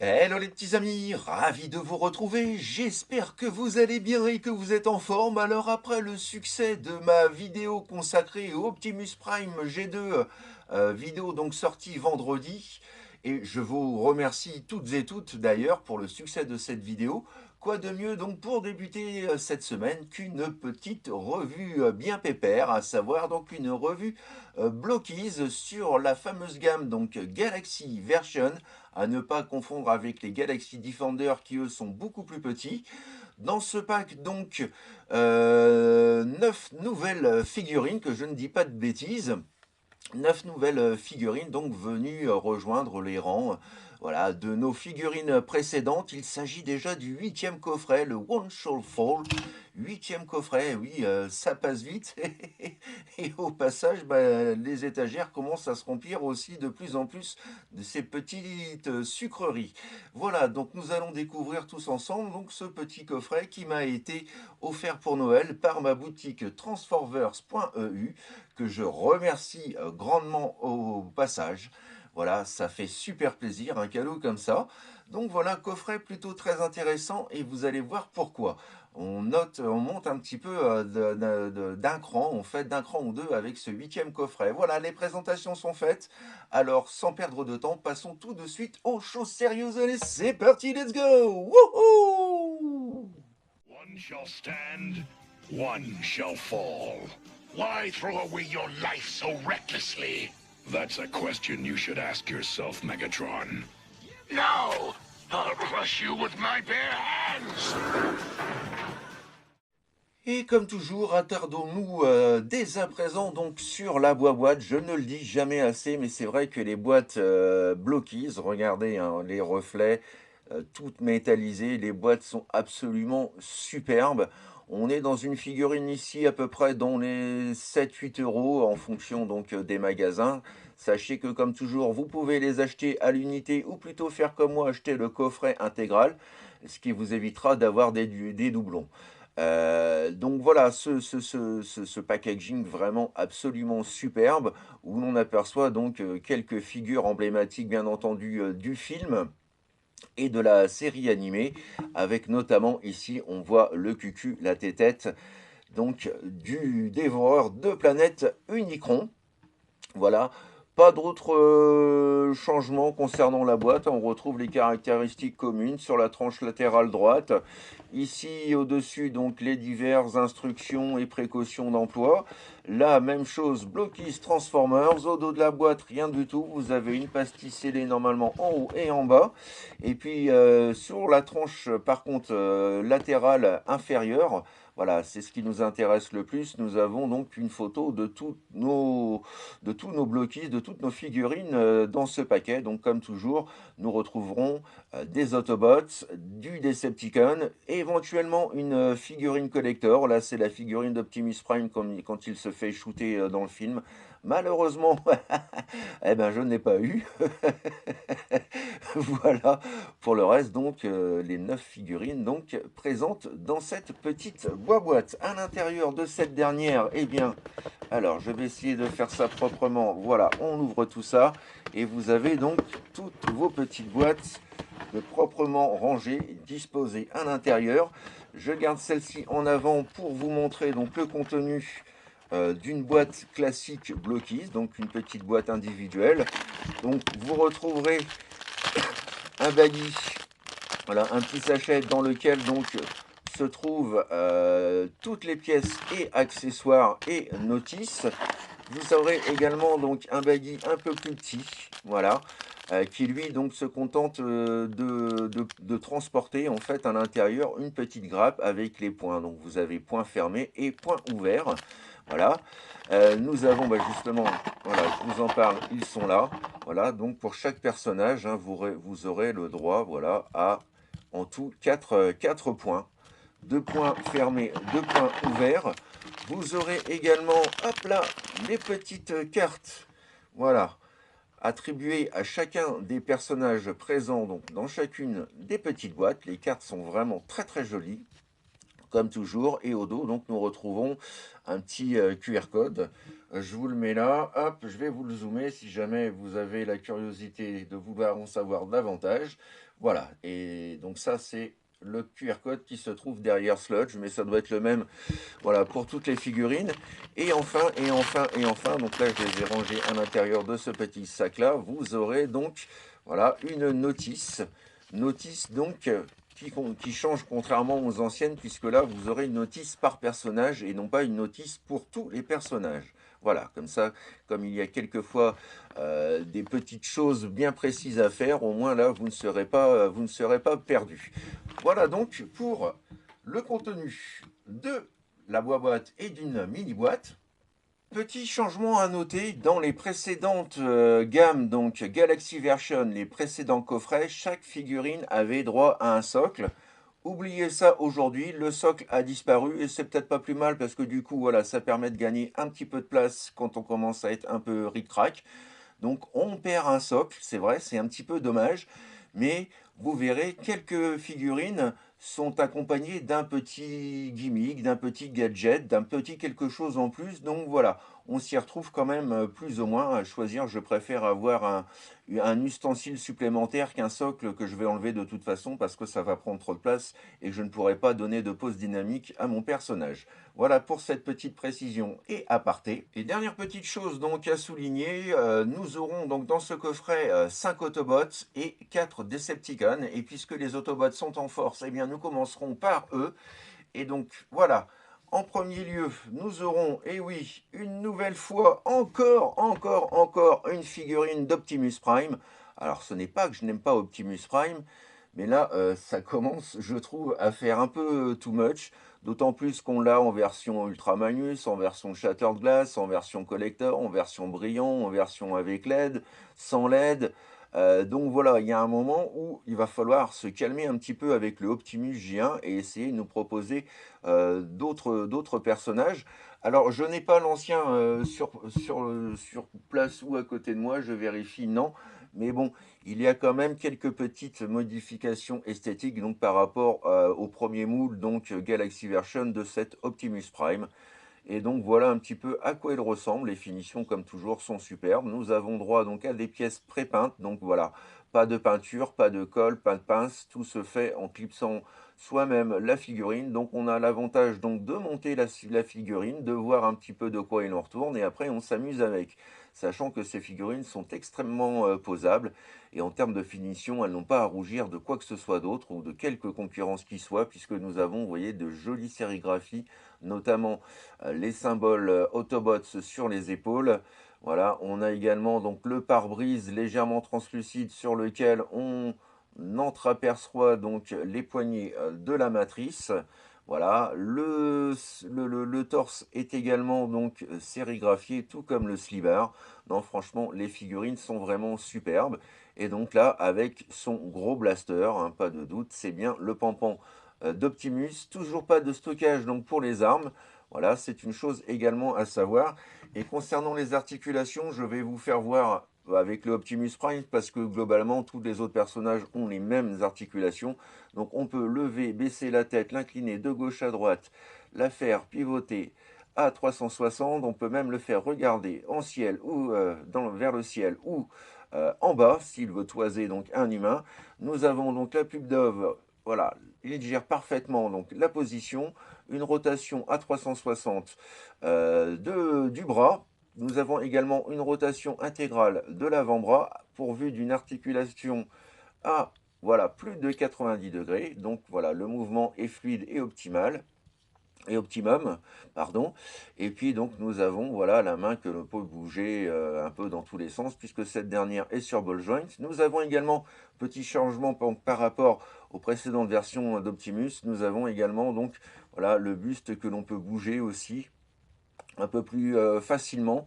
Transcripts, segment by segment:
Hello les petits amis, ravi de vous retrouver, j'espère que vous allez bien et que vous êtes en forme. Alors après le succès de ma vidéo consacrée au Optimus Prime G2, vidéo donc sortie vendredi, et je vous remercie toutes et toutes d'ailleurs pour le succès de cette vidéo. Quoi de mieux donc pour débuter cette semaine qu'une petite revue bien pépère, à savoir donc une revue Blockies sur la fameuse gamme donc Galaxy Version, à ne pas confondre avec les Galaxy Defender qui eux sont beaucoup plus petits. Dans ce pack donc 9 nouvelles figurines, que je ne dis pas de bêtises. 9 nouvelles figurines donc venues rejoindre les rangs, voilà, de nos figurines précédentes. Il s'agit déjà du 8e coffret, le One Shall Fall. 8e coffret, oui, ça passe vite. Et au passage, bah, les étagères commencent à se remplir aussi de plus en plus de ces petites sucreries. Voilà, donc nous allons découvrir tous ensemble donc ce petit coffret qui m'a été offert pour Noël par ma boutique transforvers.eu, que je remercie grandement au passage. Voilà, ça fait super plaisir, un cadeau comme ça. Donc voilà, coffret plutôt très intéressant et vous allez voir pourquoi. On monte un petit peu d'un cran, on fait d'un cran ou deux avec ce 8e coffret. Voilà, les présentations sont faites. Alors, sans perdre de temps, passons tout de suite aux choses sérieuses. Allez, c'est parti, let's go! Wouhou! One shall stand, one shall fall. Why throw away your life so recklessly? That's a question you should ask yourself, Megatron. No! I'll crush you with my bare hands! Et comme toujours, attardons-nous dès à présent donc sur la boîte. Je ne le dis jamais assez, mais c'est vrai que les boîtes Blockies, regardez hein, les reflets, toutes métallisées, les boîtes sont absolument superbes. On est dans une figurine ici à peu près dans les 7-8 € en fonction donc des magasins. Sachez que comme toujours, vous pouvez les acheter à l'unité ou plutôt faire comme moi, acheter le coffret intégral, ce qui vous évitera d'avoir des doublons. Donc voilà, ce packaging vraiment absolument superbe, où l'on aperçoit donc quelques figures emblématiques bien entendu du film et de la série animée, avec notamment ici on voit le cucu, la tétette, donc du dévoreur de planètes Unicron. Voilà. Pas d'autres changements concernant la boîte. On retrouve les caractéristiques communes sur la tranche latérale droite. Ici au-dessus, donc les diverses instructions et précautions d'emploi. Là, même chose, Blockies Transformers. Au dos de la boîte, rien du tout. Vous avez une pastille scellée normalement en haut et en bas. Et puis sur la tranche, par contre, latérale inférieure, voilà, c'est ce qui nous intéresse le plus. Nous avons donc une photo de tous nos Blockies, de toutes nos figurines dans ce paquet. Donc comme toujours, nous retrouverons des Autobots, du Decepticon, et éventuellement une figurine collector. Là, c'est la figurine d'Optimus Prime quand il se fait shooter dans le film. Malheureusement, eh ben, je ne l'ai pas eu. Voilà pour le reste, donc les 9 figurines donc présentes dans cette petite boîte. À l'intérieur de cette dernière, eh bien, alors je vais essayer de faire ça proprement. Voilà, on ouvre tout ça et vous avez donc toutes vos petites boîtes de proprement rangées, disposées à l'intérieur. Je garde celle-ci en avant pour vous montrer donc le contenu d'une boîte classique Blockies, donc une petite boîte individuelle. Donc vous retrouverez un baggy, voilà, un petit sachet dans lequel donc se trouvent toutes les pièces et accessoires et notices. Vous aurez également donc un baggy un peu plus petit, voilà, qui lui donc se contente de transporter en fait à l'intérieur une petite grappe avec les points. Donc vous avez point fermé et point ouvert. Voilà. Nous avons bah, justement, voilà, je vous en parle, ils sont là. Voilà, donc pour chaque personnage, hein, vous aurez le droit, voilà, à en tout 4 points. 2 points fermés, 2 points ouverts. Vous aurez également, hop là, les petites cartes, voilà, attribuées à chacun des personnages présents donc dans chacune des petites boîtes. Les cartes sont vraiment très très jolies, comme toujours. Et au dos, donc, nous retrouvons un petit QR code Je vous le mets là, hop, je vais vous le zoomer si jamais vous avez la curiosité de vouloir en savoir davantage. Voilà, et donc ça c'est le QR code qui se trouve derrière Sludge, mais ça doit être le même, voilà, pour toutes les figurines. Et enfin, donc là je les ai rangées à l'intérieur de ce petit sac-là, vous aurez donc, voilà, une notice donc qui change contrairement aux anciennes, puisque là vous aurez une notice par personnage et non pas une notice pour tous les personnages. Voilà, comme ça, comme il y a quelquefois des petites choses bien précises à faire, au moins là, vous ne serez pas perdu. Voilà donc pour le contenu de la boîte et d'une mini-boîte. Petit changement à noter, dans les précédentes gammes, donc Galaxy Version, les précédents coffrets, chaque figurine avait droit à un socle. Oubliez ça aujourd'hui, le socle a disparu et c'est peut-être pas plus mal parce que du coup, voilà, ça permet de gagner un petit peu de place quand on commence à être un peu ric-rac. Donc on perd un socle, c'est vrai, c'est un petit peu dommage, mais vous verrez, quelques figurines sont accompagnées d'un petit gimmick, d'un petit gadget, d'un petit quelque chose en plus. Donc voilà, on s'y retrouve quand même plus ou moins à choisir. Je préfère avoir un ustensile supplémentaire qu'un socle que je vais enlever de toute façon parce que ça va prendre trop de place et je ne pourrai pas donner de pause dynamique à mon personnage. Voilà pour cette petite précision et aparté. Et dernière petite chose donc à souligner, nous aurons donc dans ce coffret 5 Autobots et 4 Decepticons. Et puisque les Autobots sont en force, eh bien nous commencerons par eux. Et donc voilà, en premier lieu, nous aurons, et oui, une nouvelle fois, encore une figurine d'Optimus Prime. Alors ce n'est pas que je n'aime pas Optimus Prime, mais là, ça commence, je trouve, à faire un peu too much. D'autant plus qu'on l'a en version Ultra Magnus, en version Shattered Glass, en version Collector, en version Brillant, en version avec LED, sans LED. Donc voilà, il y a un moment où il va falloir se calmer un petit peu avec le Optimus J1 et essayer de nous proposer d'autres personnages. Alors, je n'ai pas l'ancien sur place ou à côté de moi, je vérifie, non. Mais bon, il y a quand même quelques petites modifications esthétiques donc par rapport au premier moule, donc Galaxy Version de cet Optimus Prime. Et donc voilà un petit peu à quoi il ressemble. Les finitions, comme toujours, sont superbes. Nous avons droit donc à des pièces pré-peintes. Donc voilà, pas de peinture, pas de colle, pas de pince. Tout se fait en clipsant soi-même la figurine. Donc on a l'avantage donc de monter la figurine, de voir un petit peu de quoi il en retourne. Et après, on s'amuse avec. Sachant que ces figurines sont extrêmement posables. Et en termes de finition, elles n'ont pas à rougir de quoi que ce soit d'autre ou de quelque concurrence qui soit, puisque nous avons, vous voyez, de jolies sérigraphies, notamment les symboles Autobots sur les épaules. Voilà, on a également donc le pare-brise légèrement translucide sur lequel on entreaperçoit donc les poignées de la matrice. Voilà, le torse est également donc sérigraphié, tout comme le slibard. Non, franchement, les figurines sont vraiment superbes. Et donc là, avec son gros blaster, hein, pas de doute, c'est bien le pampan d'Optimus. Toujours pas de stockage donc pour les armes. Voilà, c'est une chose également à savoir. Et concernant les articulations, je vais vous faire voir avec le Optimus Prime parce que globalement, tous les autres personnages ont les mêmes articulations. Donc on peut lever, baisser la tête, l'incliner de gauche à droite, la faire pivoter à 360. On peut même le faire regarder en ciel ou vers le ciel ou en bas s'il veut toiser donc un humain. Nous avons donc la pub Dove. Voilà, il gère parfaitement donc la position, une rotation à 360 du bras. Nous avons également une rotation intégrale de l'avant-bras pourvue d'une articulation à voilà, plus de 90 degrés. Donc voilà, le mouvement est fluide et optimal. Et optimum, pardon. Et puis donc nous avons voilà la main que l'on peut bouger un peu dans tous les sens puisque cette dernière est sur ball joint. Nous avons également petit changement par rapport aux précédentes versions d'Optimus. Nous avons également donc voilà le buste que l'on peut bouger aussi un peu plus facilement.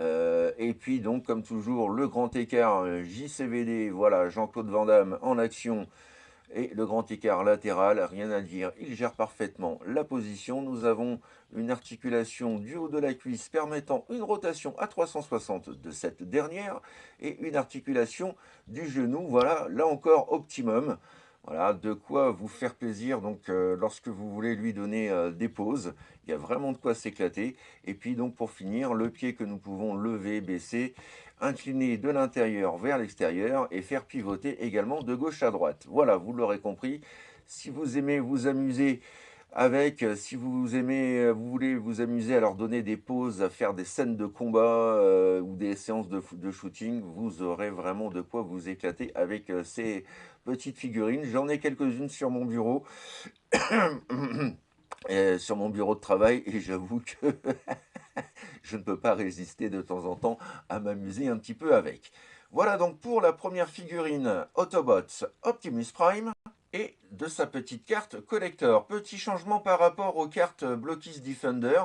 Et puis donc comme toujours le grand écart JCVD, voilà Jean-Claude Van Damme en action et le grand écart latéral, rien à dire, il gère parfaitement la position. Nous avons une articulation du haut de la cuisse permettant une rotation à 360 de cette dernière et une articulation du genou, voilà, là encore optimum. Voilà, de quoi vous faire plaisir donc lorsque vous voulez lui donner des pauses, il y a vraiment de quoi s'éclater. Et puis donc pour finir, le pied que nous pouvons lever, baisser, incliner de l'intérieur vers l'extérieur et faire pivoter également de gauche à droite. Voilà, vous l'aurez compris. Si vous aimez vous amuser avec, si vous aimez, vous voulez vous amuser à leur donner des pauses, à faire des scènes de combat ou des séances de shooting, vous aurez vraiment de quoi vous éclater avec ces petites figurines. J'en ai quelques-unes sur mon bureau, sur mon bureau de travail, et j'avoue que je ne peux pas résister de temps en temps à m'amuser un petit peu avec. Voilà donc pour la première figurine Autobots Optimus Prime et de sa petite carte collector. Petit changement par rapport aux cartes Blockies Defender.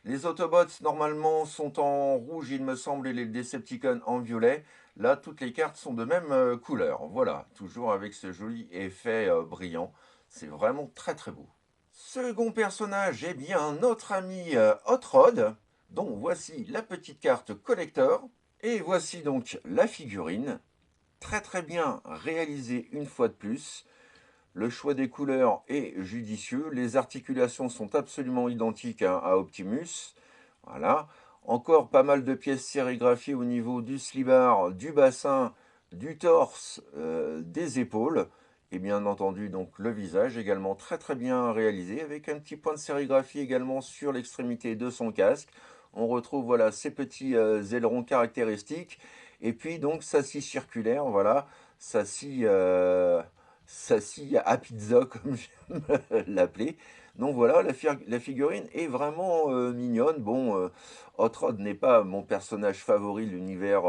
Les Autobots normalement sont en rouge il me semble et les Decepticons en violet. Là toutes les cartes sont de même couleur. Voilà, toujours avec ce joli effet brillant. C'est vraiment très très beau. Second personnage, eh bien notre ami Hot Rod, dont voici la petite carte collector. Et voici donc la figurine, très très bien réalisée une fois de plus. Le choix des couleurs est judicieux, les articulations sont absolument identiques à Optimus. Voilà. Encore pas mal de pièces sérigraphiées au niveau du slibard, du bassin, du torse, des épaules. Et bien entendu donc le visage également très très bien réalisé avec un petit point de sérigraphie également sur l'extrémité de son casque. On retrouve voilà ces petits ailerons caractéristiques et puis donc sa scie circulaire, voilà, sa scie, à pizza comme j'aime l'appeler. Donc voilà, la figurine est vraiment mignonne. Bon, Hot Rod n'est pas mon personnage favori de l'univers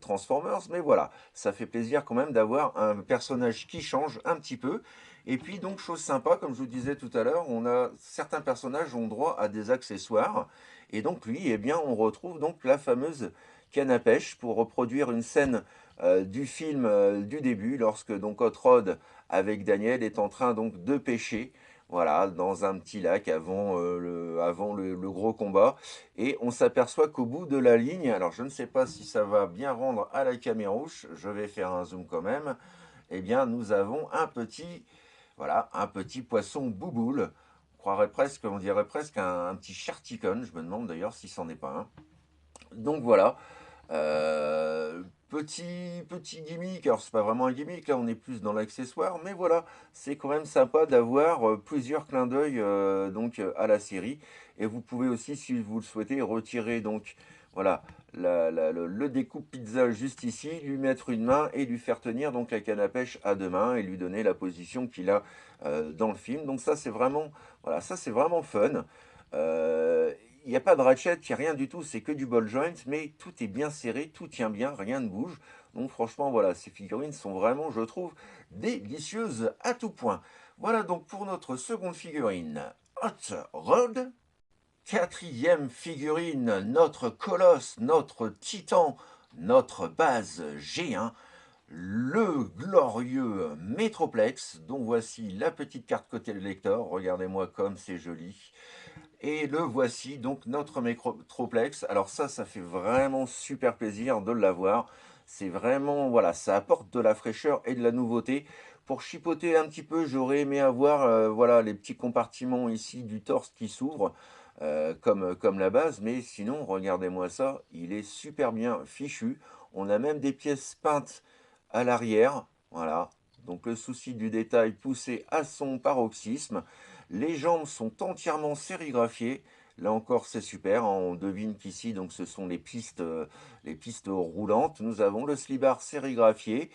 Transformers, mais voilà, ça fait plaisir quand même d'avoir un personnage qui change un petit peu. Et puis donc chose sympa, comme je vous disais tout à l'heure, on a certains personnages ont droit à des accessoires. Et donc lui, eh bien, on retrouve donc la fameuse canne à pêche pour reproduire une scène du film du début, lorsque donc Hot Rod avec Daniel est en train donc de pêcher. Voilà, dans un petit lac avant le gros combat. Et on s'aperçoit qu'au bout de la ligne, alors je ne sais pas si ça va bien rendre à la caméra, je vais faire un zoom quand même, eh bien nous avons voilà, un petit poisson bouboule. On dirait presque un petit charticone, je me demande d'ailleurs si c'en est pas un. Donc voilà, petit gimmick, alors c'est pas vraiment un gimmick, là on est plus dans l'accessoire, mais voilà, c'est quand même sympa d'avoir plusieurs clins d'œil donc à la série. Et vous pouvez aussi, si vous le souhaitez, retirer donc voilà le découpe pizza juste ici, lui mettre une main et lui faire tenir donc la canne à pêche à deux mains et lui donner la position qu'il a dans le film. Donc ça c'est vraiment voilà, ça c'est vraiment fun. Euh, il n'y a pas de ratchet, il n'y a rien du tout, c'est que du ball joint, mais tout est bien serré, tout tient bien, rien ne bouge. Donc franchement, voilà, ces figurines sont vraiment, je trouve, délicieuses à tout point. Voilà donc pour notre seconde figurine, Hot Rod. Quatrième figurine, notre colosse, notre titan, notre base G1, le glorieux Metroplex, dont voici la petite carte côté lecteur. Regardez-moi comme c'est joli. Et le voici donc notre Metroplex. Alors ça fait vraiment super plaisir de l'avoir. C'est vraiment, voilà, ça apporte de la fraîcheur et de la nouveauté. Pour chipoter un petit peu, j'aurais aimé avoir, voilà, les petits compartiments ici du torse qui s'ouvrent, comme la base. Mais sinon, regardez-moi ça, il est super bien fichu. On a même des pièces peintes à l'arrière. Voilà. Donc le souci du détail poussé à son paroxysme. Les jambes sont entièrement sérigraphiées. Là encore, c'est super, hein. On devine qu'ici, donc, ce sont les pistes roulantes. Nous avons le slibard sérigraphié,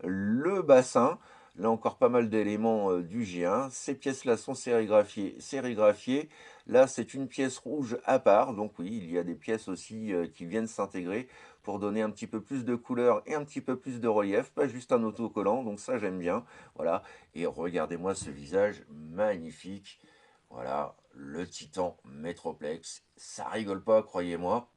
le bassin. Là encore, pas mal d'éléments du G1. Ces pièces-là sont sérigraphiées. Là, c'est une pièce rouge à part. Donc oui, il y a des pièces aussi qui viennent s'intégrer pour donner un petit peu plus de couleur et un petit peu plus de relief. Pas juste un autocollant. Donc ça, j'aime bien. Voilà. Et regardez-moi ce visage magnifique. Voilà, le Titan Metroplex. Ça rigole pas, croyez-moi.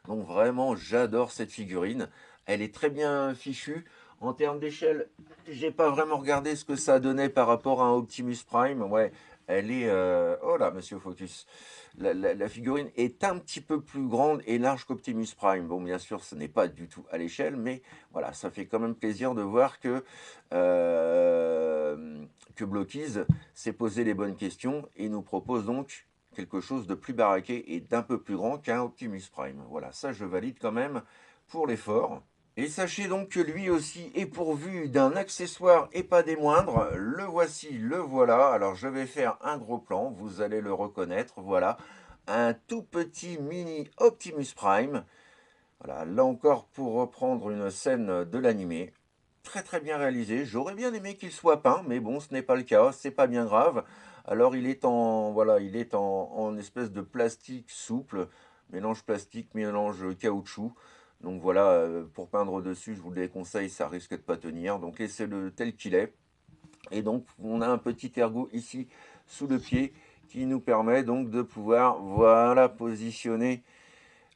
Donc vraiment, j'adore cette figurine. Elle est très bien fichue. En termes d'échelle, j'ai pas vraiment regardé ce que ça donnait par rapport à un Optimus Prime. Ouais, elle est... Oh là, monsieur Focus. La figurine est un petit peu plus grande et large qu'Optimus Prime. Bon, bien sûr, ce n'est pas du tout à l'échelle, mais voilà, ça fait quand même plaisir de voir que que Blockies s'est posé les bonnes questions et nous propose donc quelque chose de plus baraqué et d'un peu plus grand qu'un Optimus Prime. Voilà, ça je valide quand même pour l'effort. Et sachez donc que lui aussi est pourvu d'un accessoire et pas des moindres. Le voici, le voilà. Alors je vais faire un gros plan, vous allez le reconnaître. Voilà, un tout petit mini Optimus Prime. Voilà, là encore pour reprendre une scène de l'animé. Très très bien réalisé. J'aurais bien aimé qu'il soit peint, mais bon, ce n'est pas le cas, c'est pas bien grave. Alors il est en voilà, il est en espèce de plastique souple, mélange plastique, mélange caoutchouc. Donc voilà, pour peindre dessus, je vous le déconseille, ça risque de pas tenir. Donc laissez-le tel qu'il est. Et donc on a un petit ergot ici sous le pied qui nous permet donc de pouvoir voilà positionner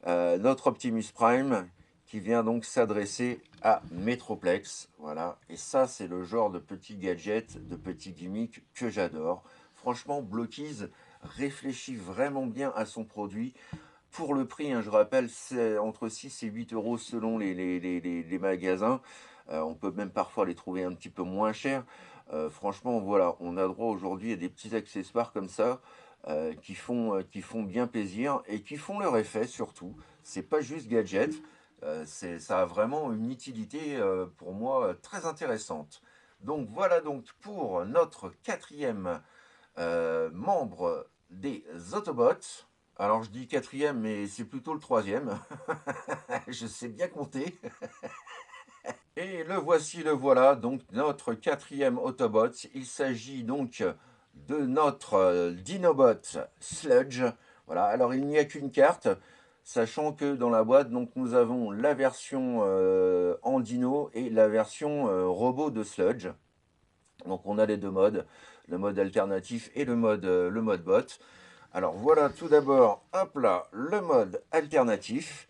notre Optimus Prime qui vient donc s'adresser à Metroplex. Voilà, et ça c'est le genre de petits gadgets, de petits gimmicks que j'adore. Franchement, Blockies réfléchit vraiment bien à son produit. Pour le prix, hein, je rappelle, c'est entre 6 et 8 euros selon les magasins. On peut même parfois les trouver un petit peu moins chers. Franchement, voilà, on a droit aujourd'hui à des petits accessoires comme ça qui font bien plaisir et qui font leur effet surtout. C'est pas juste gadget, ça a vraiment une utilité pour moi très intéressante. Donc voilà donc pour notre quatrième membre des Autobots. Alors je dis quatrième, mais c'est plutôt le troisième. Je sais bien compter. Et le voici, le voilà, donc notre quatrième Autobot. Il s'agit donc de notre Dinobot Sludge. Voilà, alors il n'y a qu'une carte, sachant que dans la boîte, donc, nous avons la version en dino et la version robot de Sludge. Donc on a les deux modes, le mode alternatif et le mode bot. Alors voilà tout d'abord, hop là, le mode alternatif.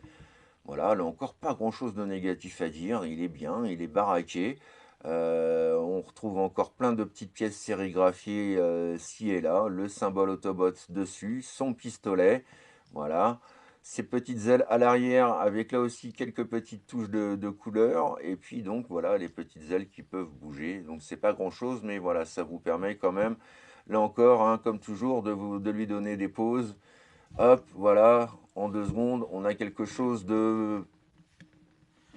Voilà, là encore pas grand chose de négatif à dire, il est bien, il est baraqué. On retrouve encore plein de petites pièces sérigraphiées ci et là, le symbole Autobot dessus, son pistolet, voilà. Ses petites ailes à l'arrière avec là aussi quelques petites touches de couleur. Et puis donc voilà les petites ailes qui peuvent bouger. Donc c'est pas grand chose, mais voilà, ça vous permet quand même, là encore, hein, comme toujours, de lui donner des pauses. Hop, voilà, en 2 secondes, on a quelque chose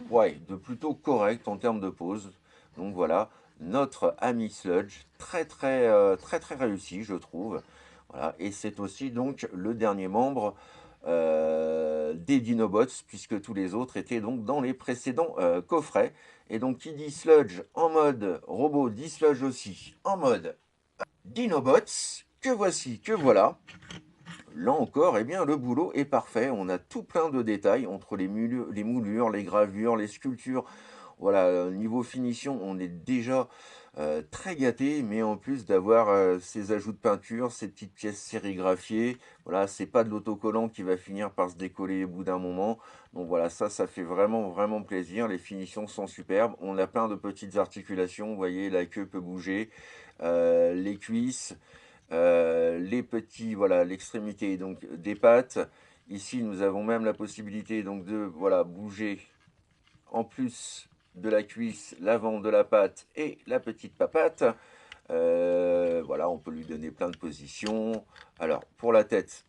ouais, de plutôt correct en termes de pause. Donc voilà, notre ami Sludge, très très réussi, je trouve. Voilà, et c'est aussi donc le dernier membre des Dinobots, puisque tous les autres étaient donc dans les précédents coffrets. Et donc qui dit Sludge en mode robot, dit Sludge aussi en mode Dinobots, que voici, que voilà. Là encore, eh bien, le boulot est parfait. On a tout plein de détails entre les moulures, les gravures, les sculptures. Voilà, niveau finition, on est déjà très gâté, mais en plus d'avoir ces ajouts de peinture, ces petites pièces sérigraphiées, voilà, c'est pas de l'autocollant qui va finir par se décoller au bout d'un moment. Donc voilà, ça fait vraiment, vraiment plaisir. Les finitions sont superbes. On a plein de petites articulations. Vous voyez, la queue peut bouger, les cuisses. Les petits, voilà, l'extrémité donc des pattes. Ici, nous avons même la possibilité donc de voilà bouger en plus de la cuisse, l'avant de la patte et la petite papate. Voilà, on peut lui donner plein de positions. Alors, pour la tête,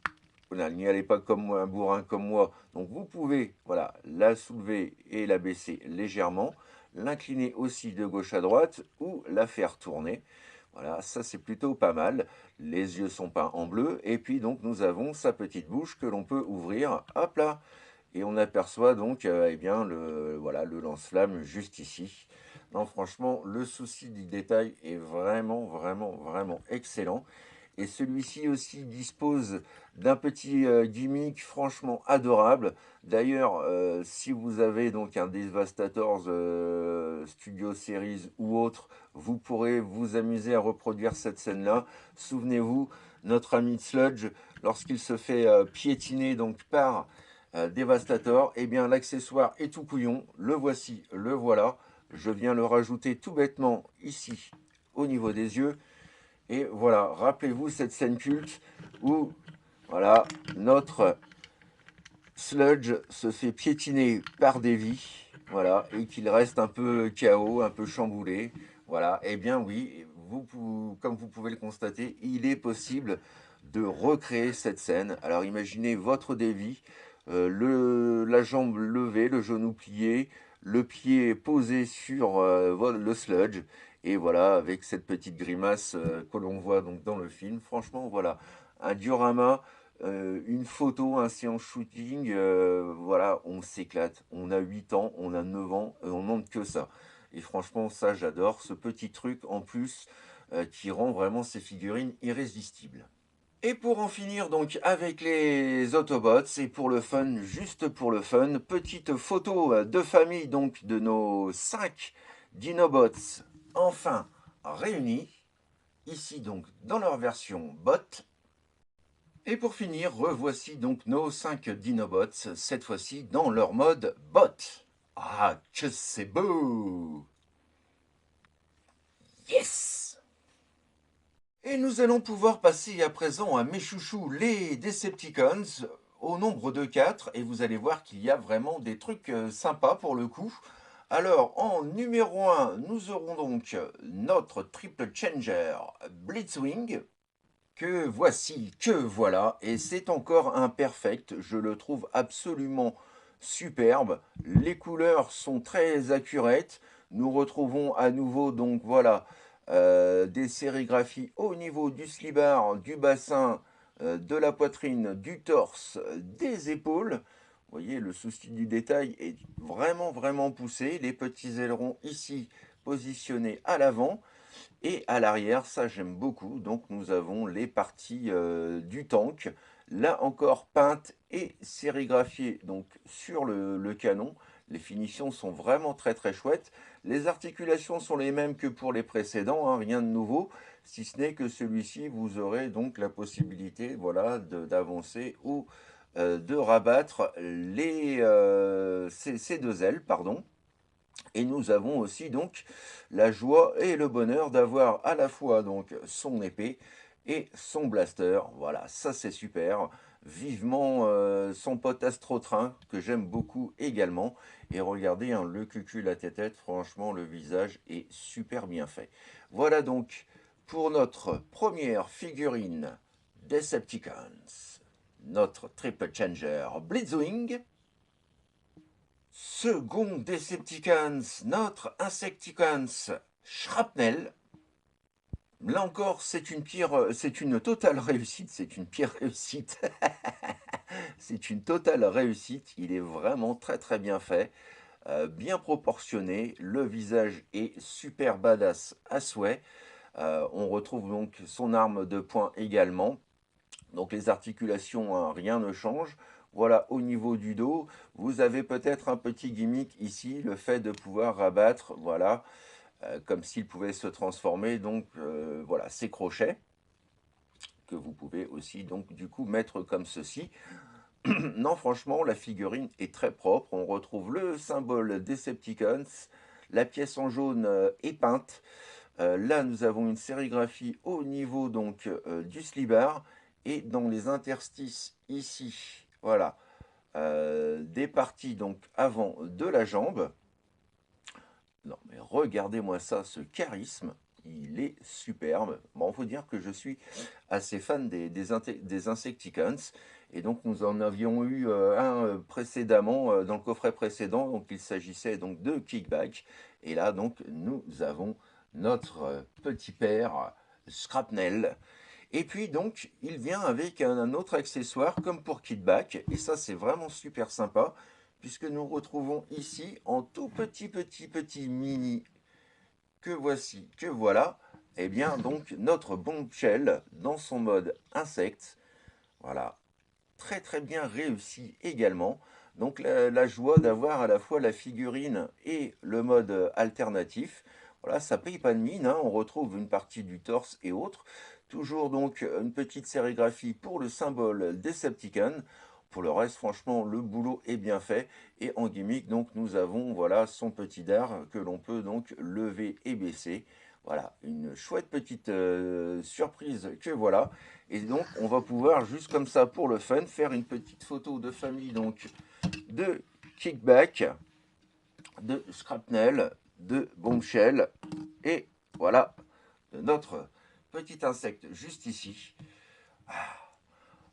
voilà, n'y allez pas comme moi, un bourrin comme moi. Donc, vous pouvez voilà, la soulever et la baisser légèrement, l'incliner aussi de gauche à droite ou la faire tourner. Voilà, ça c'est plutôt pas mal. Les yeux sont peints en bleu. Et puis donc nous avons sa petite bouche que l'on peut ouvrir. Hop là. Et on aperçoit donc eh bien, voilà, le lance-flamme juste ici. Non, franchement, le souci du détail est vraiment, vraiment, vraiment excellent. Et celui-ci aussi dispose d'un petit gimmick franchement adorable. D'ailleurs, si vous avez donc un Devastators Studio Series ou autre, vous pourrez vous amuser à reproduire cette scène-là. Souvenez-vous, notre ami Sludge, lorsqu'il se fait piétiner donc par Devastator, eh bien l'accessoire est tout couillon. Le voici, le voilà. Je viens le rajouter tout bêtement ici au niveau des yeux. Et voilà, rappelez-vous cette scène culte où voilà, notre Sludge se fait piétiner par Davy, voilà, et qu'il reste un peu KO, un peu chamboulé. Voilà, et bien oui, comme vous pouvez le constater, il est possible de recréer cette scène. Alors imaginez votre Davy, la jambe levée, le genou plié, le pied posé sur le sludge, et voilà, avec cette petite grimace que l'on voit donc dans le film. Franchement, voilà, un diorama, une photo, un séance shooting, voilà, on s'éclate. On a 8 ans, on a 9 ans, et on demande que ça. Et franchement, ça, j'adore. Ce petit truc en plus qui rend vraiment ces figurines irrésistibles. Et pour en finir donc avec les Autobots, et pour le fun, juste pour le fun, petite photo de famille donc de nos 5 Dinobots enfin réunis, ici donc dans leur version bot. Et pour finir, revoici donc nos 5 Dinobots, cette fois-ci dans leur mode bot. Ah, que c'est beau! Yes! Et nous allons pouvoir passer à présent à mes chouchous, les Decepticons, au nombre de 4, et vous allez voir qu'il y a vraiment des trucs sympas pour le coup. Alors, en numéro 1, nous aurons donc notre triple changer Blitzwing, que voici, que voilà, et c'est encore imperfect, je le trouve absolument superbe. Les couleurs sont très accurate. Nous retrouvons à nouveau donc voilà des sérigraphies au niveau du slibard, du bassin, de la poitrine, du torse, des épaules. Vous voyez, le souci du détail est vraiment vraiment poussé. Les petits ailerons ici positionnés à l'avant. Et à l'arrière, ça j'aime beaucoup, donc nous avons les parties du tank, là encore peintes et sérigraphiées donc sur le canon. Les finitions sont vraiment très très chouettes. Les articulations sont les mêmes que pour les précédents, hein, rien de nouveau, si ce n'est que celui-ci, vous aurez donc la possibilité voilà, d'avancer ou de rabattre ces deux ailes, pardon. Et nous avons aussi donc la joie et le bonheur d'avoir à la fois donc son épée et son blaster. Voilà, ça c'est super. Vivement son pote Astrotrain que j'aime beaucoup également. Et regardez hein, le cucul à tête, franchement le visage est super bien fait. Voilà donc pour notre première figurine Decepticons. Notre triple changer Blitzwing. Second Decepticons, notre Insecticons Shrapnel. Là encore, c'est une totale réussite, c'est une pire réussite. C'est une totale réussite, il est vraiment très très bien fait, bien proportionné, le visage est super badass à souhait. On retrouve donc son arme de poing également. Donc les articulations, hein, rien ne change. Voilà, au niveau du dos, vous avez peut-être un petit gimmick ici, le fait de pouvoir rabattre, voilà, comme s'il pouvait se transformer. Donc voilà, ces crochets que vous pouvez aussi donc du coup mettre comme ceci. Non, franchement, la figurine est très propre. On retrouve le symbole Decepticons, la pièce en jaune est peinte. Là, nous avons une sérigraphie au niveau donc du slibard et dans les interstices ici, voilà, des parties donc avant de la jambe. Non, mais regardez-moi ça, ce charisme, il est superbe. Bon, il faut dire que je suis assez fan des Insecticons. Et donc, nous en avions eu un précédemment, dans le coffret précédent. Donc, il s'agissait donc de Kickback. Et là, donc, nous avons notre petit père Scrapnel. Et puis, donc, il vient avec un autre accessoire, comme pour Kickback. Et ça, c'est vraiment super sympa puisque nous retrouvons ici en tout petit mini que voici, que voilà, et bien donc notre Bombshell dans son mode insecte, voilà, très très bien réussi également. Donc la joie d'avoir à la fois la figurine et le mode alternatif. Voilà, ça paye pas de mine, hein, on retrouve une partie du torse et autres. Toujours donc une petite sérigraphie pour le symbole Decepticon. Pour le reste, franchement, le boulot est bien fait. Et en gimmick, donc, nous avons voilà son petit dard que l'on peut donc lever et baisser. Voilà, une chouette petite surprise que voilà. Et donc, on va pouvoir, juste comme ça, pour le fun, faire une petite photo de famille, donc, de Kickback, de Scrapnel, de Bombshell. Et voilà, de notre petit insecte juste ici.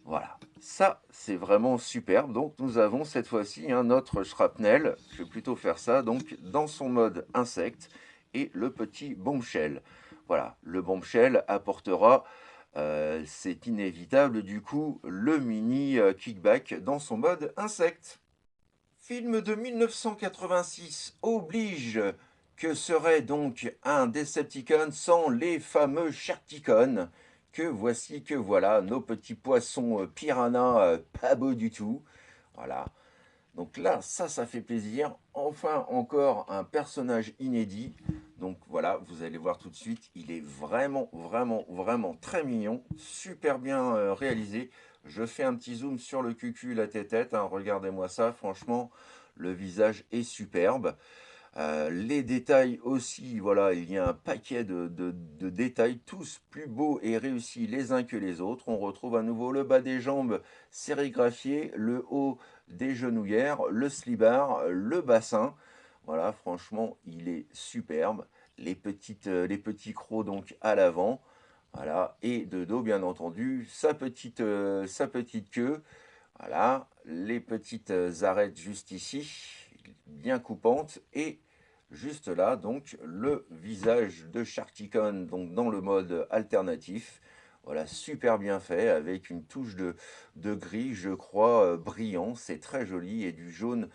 Voilà, ça c'est vraiment superbe. Donc nous avons cette fois-ci notre shrapnel, je vais plutôt faire ça, donc dans son mode insecte, et le petit bombshell. Voilà, le bombshell apportera, c'est inévitable du coup, le mini kickback dans son mode insecte. Film de 1986 oblige, que serait donc un Decepticon sans les fameux Sharkticons? Que voilà, nos petits poissons piranhas pas beaux du tout. Voilà. Donc là, ça fait plaisir. Enfin, encore un personnage inédit. Donc voilà, vous allez voir tout de suite, il est vraiment, vraiment, vraiment très mignon, super bien réalisé. Je fais un petit zoom sur le cucu, la tête-tête, hein, regardez-moi ça, franchement, le visage est superbe. Les détails aussi, voilà, il y a un paquet de détails, tous plus beaux et réussis les uns que les autres. On retrouve à nouveau le bas des jambes sérigraphié, le haut des genouillères, le slibard, le bassin. Voilà, franchement, il est superbe. Les petits crocs donc à l'avant. Voilà, et de dos, bien entendu, sa petite queue. Voilà, les petites arêtes juste ici, bien coupantes, et juste là, donc, le visage de Sharkticon, donc dans le mode alternatif. Voilà, super bien fait, avec une touche de gris, je crois, brillant. C'est très joli, et du jaune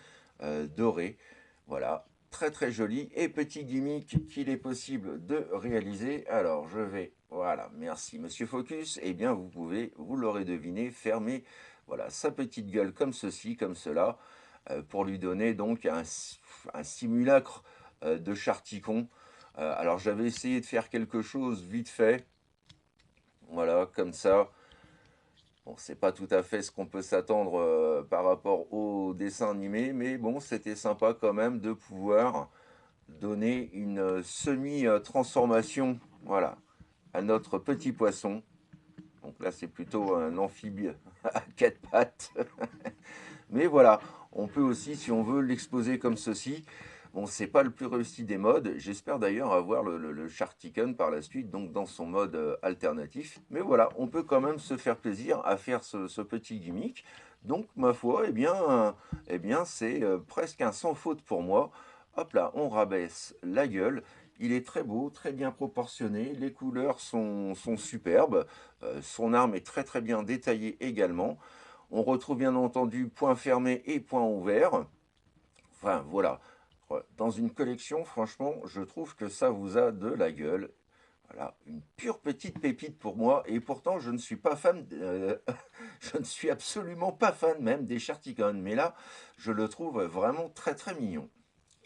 doré. Voilà, très très joli. Et petit gimmick qu'il est possible de réaliser. Alors, je vais, voilà, merci Monsieur Focus. Eh bien, vous pouvez, vous l'aurez deviné, fermer, voilà, sa petite gueule comme ceci, comme cela, pour lui donner donc un simulacre de Charticon. Alors j'avais essayé de faire quelque chose vite fait, voilà, comme ça. Bon, c'est pas tout à fait ce qu'on peut s'attendre par rapport au dessin animé, mais bon, c'était sympa quand même de pouvoir donner une semi-transformation, voilà, à notre petit poisson. Donc là, c'est plutôt un amphibie à quatre pattes. Mais voilà, on peut aussi, si on veut, l'exposer comme ceci. Bon, c'est pas le plus réussi des modes. J'espère d'ailleurs avoir le Sharkticon par la suite, donc dans son mode alternatif. Mais voilà, on peut quand même se faire plaisir à faire ce petit gimmick. Donc, ma foi, eh bien c'est presque un sans faute pour moi. Hop là, on rabaisse la gueule. Il est très beau, très bien proportionné. Les couleurs sont superbes. Son arme est très très bien détaillée également. On retrouve bien entendu point fermé et point ouvert. Enfin voilà, dans une collection, franchement, je trouve que ça vous a de la gueule. Voilà, une pure petite pépite pour moi, et pourtant je ne suis pas fan, je ne suis absolument pas fan même des Sharkticons, mais là, je le trouve vraiment très très mignon.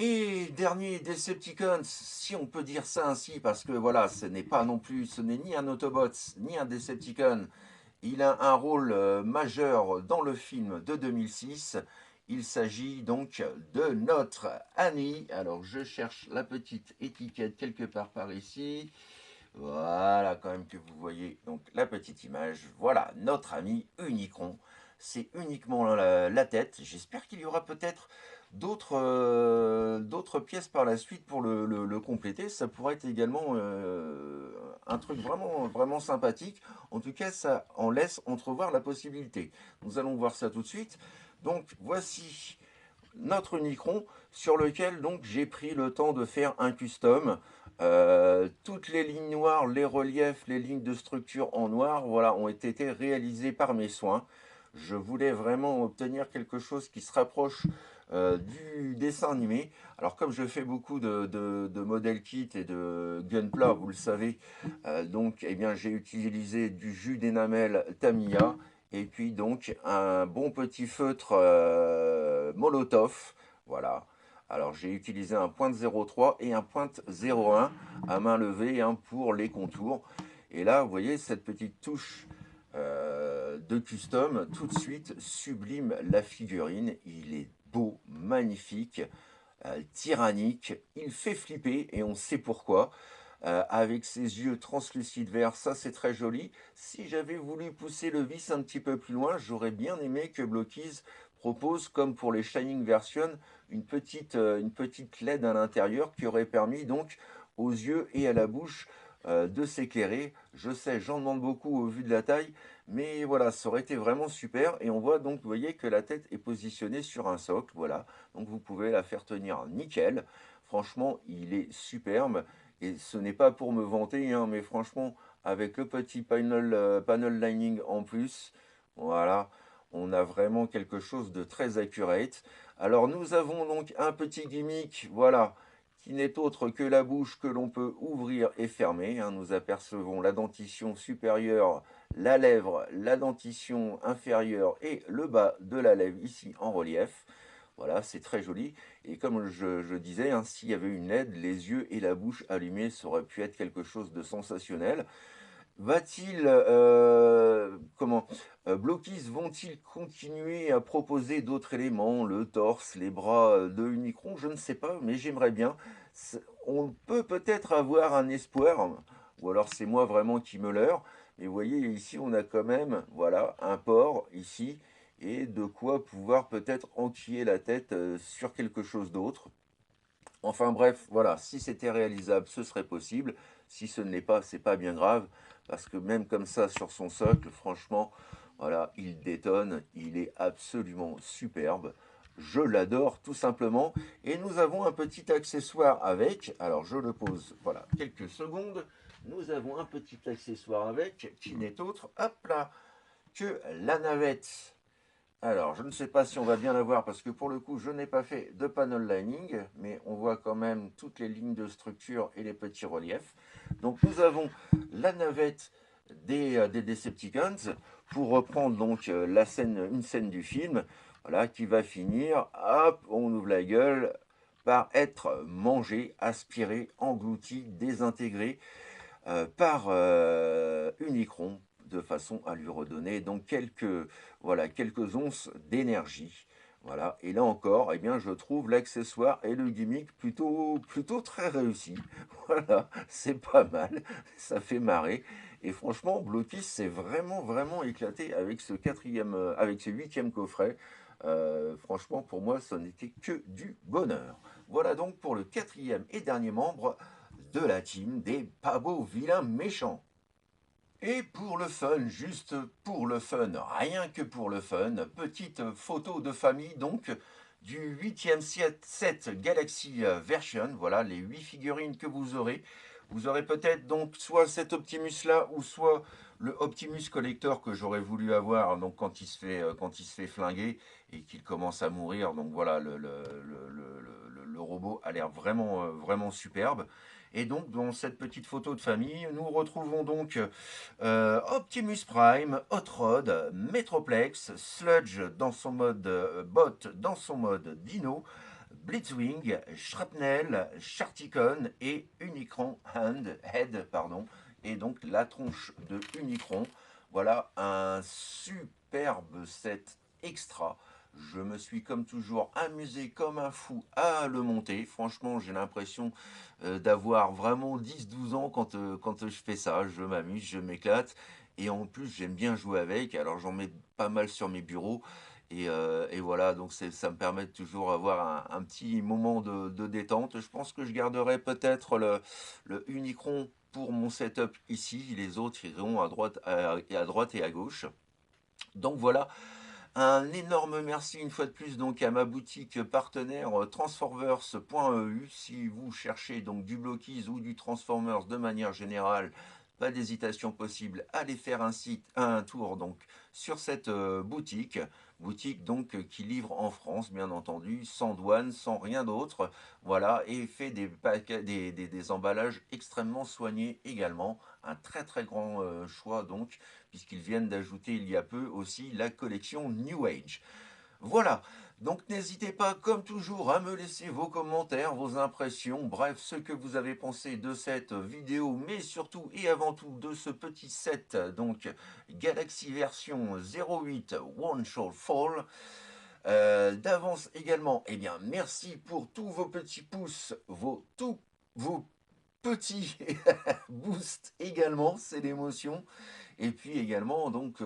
Et dernier Decepticons, si on peut dire ça ainsi, parce que voilà, ce n'est pas non plus, ce n'est ni un Autobot, ni un Decepticon. Il a un rôle majeur dans le film de 2006. Il s'agit donc de notre Annie. Alors je cherche la petite étiquette quelque part par ici. Voilà, quand même que vous voyez donc la petite image. Voilà, notre ami Unicron. C'est uniquement la tête. J'espère qu'il y aura peut-être d'autres pièces par la suite pour le compléter. Ça pourrait être également un truc vraiment, vraiment sympathique. En tout cas, ça en laisse entrevoir la possibilité. Nous allons voir ça tout de suite. Donc, voici notre Unicron sur lequel donc j'ai pris le temps de faire un custom. Toutes les lignes noires, les reliefs, les lignes de structure en noir, voilà, ont été réalisées par mes soins. Je voulais vraiment obtenir quelque chose qui se rapproche du dessin animé. Alors comme je fais beaucoup de modèles kit et de gunpla, vous le savez, donc eh bien j'ai utilisé du jus d'énamel Tamiya, et puis donc un bon petit feutre Molotov. Voilà. Alors j'ai utilisé un point 03 et un point 01 à main levée pour les contours. Et là, vous voyez cette petite touche de custom, tout de suite sublime la figurine. Il est beau, magnifique, tyrannique. Il fait flipper et on sait pourquoi. Avec ses yeux translucides verts, ça c'est très joli. Si j'avais voulu pousser le vis un petit peu plus loin, j'aurais bien aimé que Blockies propose, comme pour les Shining Version, une petite LED à l'intérieur qui aurait permis donc aux yeux et à la bouche de s'éclairer. Je sais, j'en demande beaucoup au vu de la taille, mais voilà, ça aurait été vraiment super. Et on voit donc, vous voyez que la tête est positionnée sur un socle, voilà. Donc vous pouvez la faire tenir nickel. Franchement, il est superbe. Et ce n'est pas pour me vanter, hein, mais franchement, avec le petit panel lining en plus, voilà, on a vraiment quelque chose de très accurate. Alors nous avons donc un petit gimmick, voilà, qui n'est autre que la bouche que l'on peut ouvrir et fermer, hein. Nous apercevons la dentition supérieure, la lèvre, la dentition inférieure et le bas de la lèvre ici en relief. Voilà, c'est très joli. Et comme je disais, hein, s'il y avait une LED, les yeux et la bouche allumés, ça aurait pu être quelque chose de sensationnel. Va-t-il, Blockies vont-ils continuer à proposer d'autres éléments, le torse, les bras de Unicron? Je ne sais pas, mais j'aimerais bien. On peut peut-être avoir un espoir, ou alors c'est moi vraiment qui me leurre, mais vous voyez, ici on a quand même, voilà, un port ici, et de quoi pouvoir peut-être enquiller la tête sur quelque chose d'autre. Enfin bref, voilà, si c'était réalisable, ce serait possible. Si ce ne l'est pas, c'est pas bien grave, parce que même comme ça, sur son socle, franchement, voilà, il détonne, il est absolument superbe. Je l'adore tout simplement. Et nous avons un petit accessoire avec. Alors je le pose, voilà, quelques secondes. Nous avons un petit accessoire avec, qui n'est autre, hop là, que la navette. Alors, je ne sais pas si on va bien la voir parce que pour le coup, je n'ai pas fait de panel lining, mais on voit quand même toutes les lignes de structure et les petits reliefs. Donc, nous avons la navette des Decepticons pour reprendre donc la scène, une scène du film, voilà, qui va finir, hop, on ouvre la gueule, par être mangé, aspiré, englouti, désintégré par Unicron de façon à lui redonner donc voilà, quelques onces d'énergie. Voilà. Et là encore, eh bien, je trouve l'accessoire et le gimmick plutôt très réussi. Voilà, c'est pas mal, ça fait marrer. Et franchement, Blocus s'est vraiment éclaté avec avec ce huitième coffret. Franchement, pour moi, ça n'était que du bonheur. Voilà donc pour le quatrième et dernier membre de la team des pas beaux vilains méchants. Et pour le fun, juste pour le fun, rien que pour le fun, petite photo de famille donc du 8e set Galaxy Version, voilà les 8 figurines que vous aurez. Vous aurez peut-être donc soit cet Optimus là ou soit le Optimus Collector que j'aurais voulu avoir donc quand il se fait flinguer et qu'il commence à mourir. Donc voilà, le robot a l'air vraiment superbe. Et donc dans cette petite photo de famille, nous retrouvons donc Optimus Prime, Hot Rod, Metroplex, Sludge dans son mode bot, dans son mode Dino, Blitzwing, Shrapnel, Sharticon et Unicron Head, pardon, et donc la tronche de Unicron. Voilà un superbe set extra. Je me suis comme toujours amusé comme un fou à le monter. Franchement, j'ai l'impression d'avoir vraiment 10 12 ans quand je fais ça. Je m'amuse, je m'éclate. Et en plus, j'aime bien jouer avec. Alors, j'en mets pas mal sur mes bureaux. Et voilà, donc ça me permet de toujours avoir un petit moment de détente. Je pense que je garderai peut-être le Unicron pour mon setup ici. Les autres iront à droite et à gauche. Donc voilà, un énorme merci une fois de plus donc à ma boutique partenaire Transformers.eu. Si vous cherchez donc du Blockies ou du Transformers de manière générale, pas d'hésitation possible, allez faire un tour donc sur cette boutique donc qui livre en France bien entendu, sans douane, sans rien d'autre, voilà, et fait des emballages extrêmement soignés également, un très grand choix donc puisqu'ils viennent d'ajouter il y a peu aussi la collection New Age. Voilà, donc n'hésitez pas comme toujours à me laisser vos commentaires, vos impressions, bref, ce que vous avez pensé de cette vidéo, mais surtout et avant tout de ce petit set, donc Galaxy version 08 One Shall Fall. D'avance également, eh bien merci pour tous vos petits pouces, tous vos petits boosts également, c'est l'émotion. Et puis également, donc,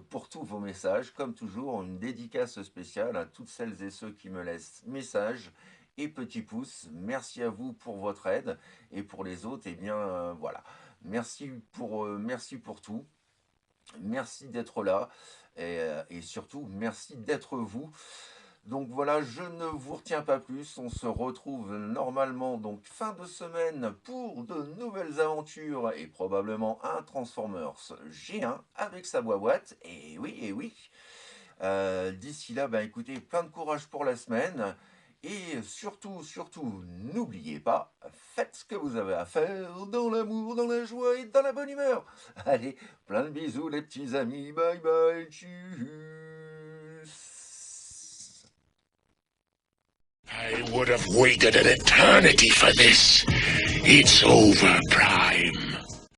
pour tous vos messages, comme toujours, une dédicace spéciale à toutes celles et ceux qui me laissent messages et petits pouces. Merci à vous pour votre aide. Et pour les autres, eh bien, voilà. merci pour tout. Merci d'être là et surtout merci d'être vous. Donc voilà, je ne vous retiens pas plus. On se retrouve normalement donc fin de semaine pour de nouvelles aventures et probablement un Transformers G1 avec sa boîte. Et oui, et oui. D'ici là, bah écoutez, plein de courage pour la semaine. Et surtout, surtout, n'oubliez pas, faites ce que vous avez à faire dans l'amour, dans la joie et dans la bonne humeur. Allez, plein de bisous les petits amis. Bye bye. Tchuss. I would have waited an eternity for this. It's over, Prime.